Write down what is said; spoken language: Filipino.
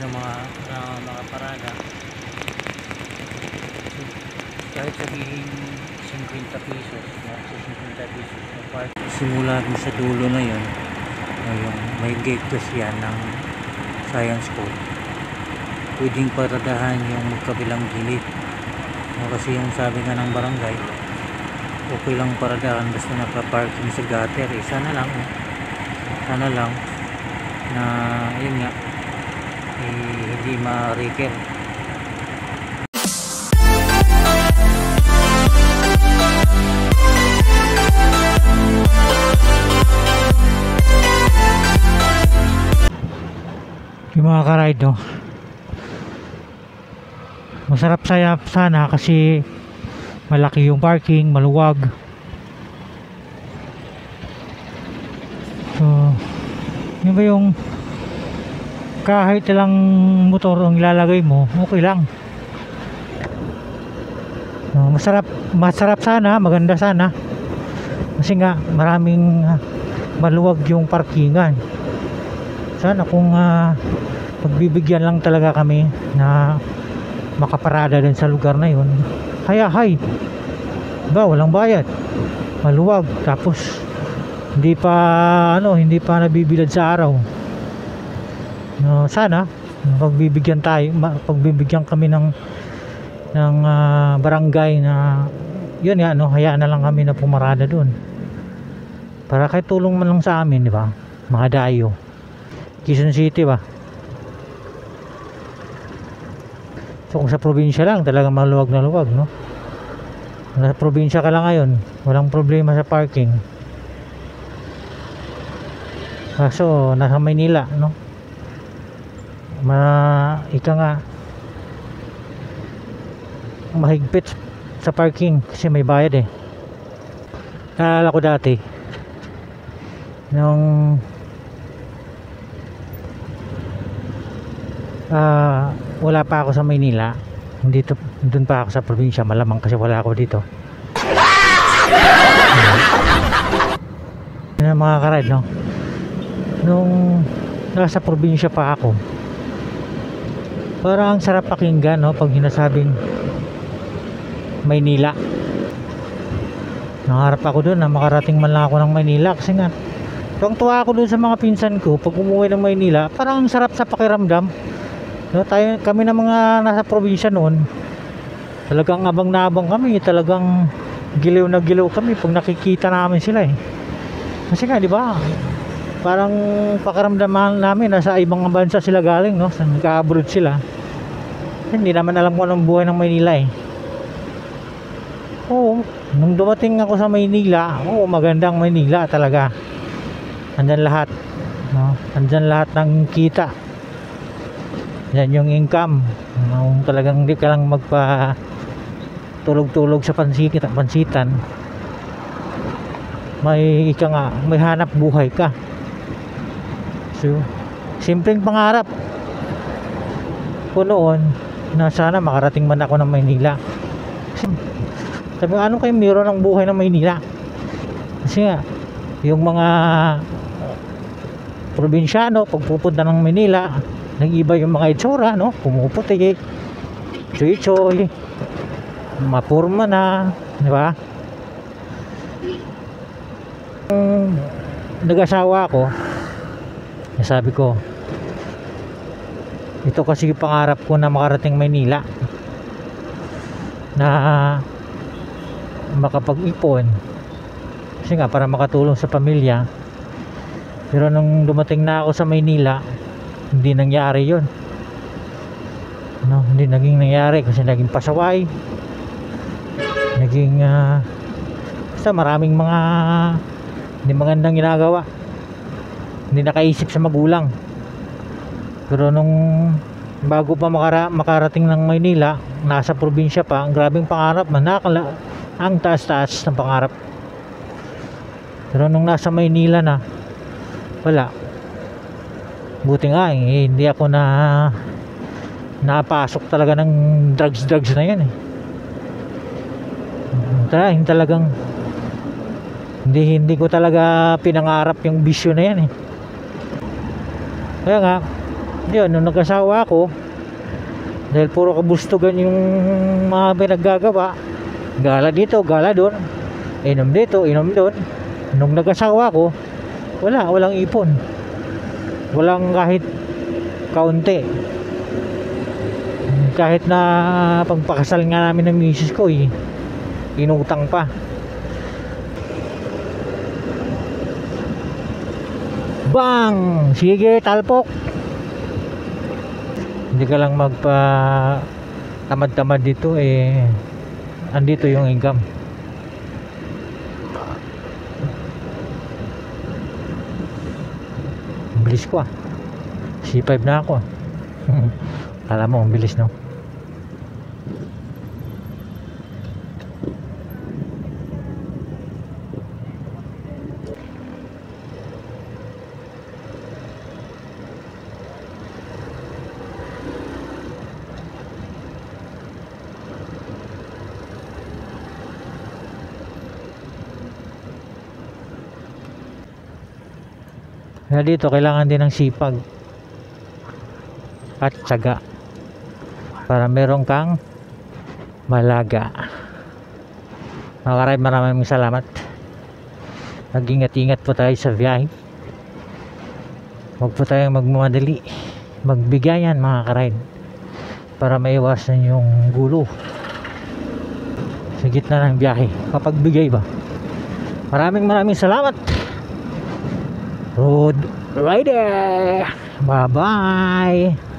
ng mga parada. Kahit sabihin 50 pesos, 50 pesos na park. Simula dun sa dulo na yun, ayun, may gate kasi yan ng Science School. Pwedeng paradahan yung magkabilang gilid. Kasi yung sabi nga ng barangay, okay lang paradahan basta naka-parking sa gutter. Sana lang na yun nga, hindi ma-reker. Yung mga ka-ride, no, masarap sana kasi malaki yung parking, maluwag. So yun ba yung kahit ilang motor ang ilalagay mo, okay lang. No, masarap sana, maganda sana kasi nga maraming maluwag yung parkingan. Sana kung pagbibigyan lang talaga kami na makaparada din sa lugar na yun. Hay ba, walang bayad, maluwag, tapos hindi pa nabibilad sa araw. No, sana pagbibigyan kami ng barangay na yun nga, no, hayaan na lang kami na pumarada doon para kahit tulong man lang sa amin, di ba, mga dayo. Quezon City ba? So kung sa probinsya lang talagang maluwag na luwag, no? Nasa probinsya ka lang ngayon, walang problema sa parking. Kaso nasa Maynila, no? Ika nga mahigpit sa parking kasi may bayad eh. Naalala ko dati nung wala pa ako sa Maynila, doon pa ako sa probinsya, malamang kasi wala ako dito. Yan mga ka-ride, no? Nung nasa probinsya pa ako, parang ang sarap pakinggan, no, pag hinasabing Maynila. Nangarap ako doon na makarating man lang ako ng Maynila kasi nga tuwang-tuwa ako doon sa mga pinsan ko pag umuwi ng Maynila. Parang ang sarap sa pakiramdam, no? Kami na mga nasa probinsya noon, talagang abang na abang kami, talagang giliw na giliw kami pag nakikita namin sila eh. Kasi nga, di ba, parang pakiramdaman namin nasa ibang bansa sila galing, no? Nag-abroad sila. Hindi naman alam ko anong buhay ng Maynila eh. Oo, nung dumating ako sa Maynila, oo, magandang Maynila talaga. Andyan lahat, no? Andyan lahat ng kita. Yan yung income. Kung talagang hindi ka lang magpa tulog-tulog sa pansitan, may hanap buhay ka. So, simpleng pangarap ko noon na sana makarating man ako ng Maynila. Sabi nga, ano kayo meron ng buhay ng Maynila? Kasi nga, yung mga probinsyano pag pupunta ng Maynila, nag-iba yung mga itsura, no? Pumuputi, choy-choy, mapurma na, di ba? Nag-asawa ako, sabi ko, ito kasi yung pangarap ko na makarating Maynila, na makapag-ipon kasi nga para makatulong sa pamilya. Pero nung dumating na ako sa Maynila, hindi nangyari yun, no? Hindi naging nangyari kasi naging pasaway, naging basta maraming mga hindi magandang ginagawa, hindi nakaisip sa magulang. Pero nung bago pa makarating ng Maynila, nasa probinsya pa, ang grabing pangarap, ang taas-taas ng pangarap. Pero nung nasa Maynila na, wala. Buti nga hindi ako napasok talaga ng drugs na yan eh. Talagang hindi ko talaga pinangarap yung bisyo na yan eh. Kaya nga Yun, nung nag-asawa ako, dahil puro kabustugan yung mga pinaggagawa, gala dito, gala doon, inom dito, inom doon. Nung nag-asawa ko, walang ipon, walang kahit kaunti. Kahit na pagpakasal nga namin ng misis ko, inutang pa. Bang! Sige, talpok. Hindi ka lang magpa tamad-tamad dito, andito yung income. Bilis ko C5 na ako Kala mo, ang bilis, no? Kaya dito kailangan din ng sipag at tiyaga para meron kang malaga. Mga karayb, maraming salamat. Mag-ingat-ingat po tayo sa biyahe. Huwag po tayong magmamadali, magbigayan mga karayb, para maiwasan yung gulo sa gitna ng biyahe kapag bigay ba. Maraming salamat, Road Rider. Bye bye.